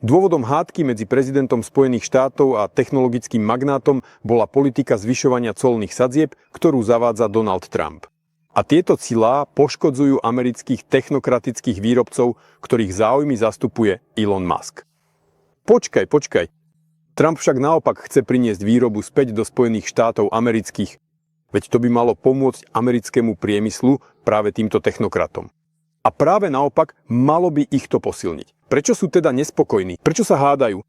Dôvodom hádky medzi prezidentom Spojených štátov a technologickým magnátom bola politika zvyšovania colných sadzieb, ktorú zavádza Donald Trump. A tieto cilá poškodzujú amerických technokratických výrobcov, ktorých záujmy zastupuje Elon Musk. Počkaj. Trump však naopak chce priniesť výrobu späť do Spojených štátov amerických. Veď to by malo pomôcť americkému priemyslu práve týmto technokratom. A práve naopak, malo by ich to posilniť. Prečo sú teda nespokojní? Prečo sa hádajú?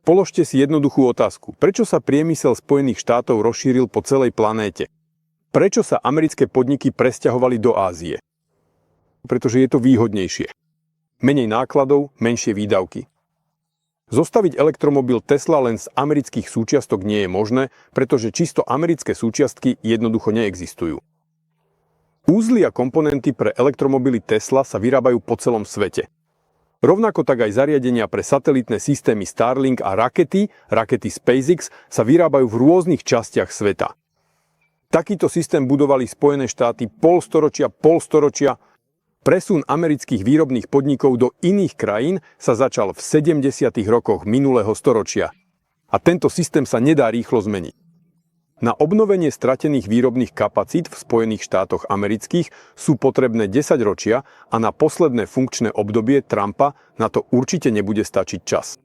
Položte si jednoduchú otázku. Prečo sa priemysel Spojených štátov rozšíril po celej planéte? Prečo sa americké podniky presťahovali do Ázie? Pretože je to výhodnejšie. Menej nákladov, menšie výdavky. Zostaviť elektromobil Tesla len z amerických súčiastok nie je možné, pretože čisto americké súčiastky jednoducho neexistujú. Úzly a komponenty pre elektromobily Tesla sa vyrábajú po celom svete. Rovnako tak aj zariadenia pre satelitné systémy Starlink a rakety SpaceX sa vyrábajú v rôznych častiach sveta. Takýto systém budovali Spojené štáty polstoročia. Presun amerických výrobných podnikov do iných krajín sa začal v 70. rokoch minulého storočia. A tento systém sa nedá rýchlo zmeniť. Na obnovenie stratených výrobných kapacít v Spojených štátoch amerických sú potrebné 10 ročia a na posledné funkčné obdobie Trumpa na to určite nebude stačiť čas.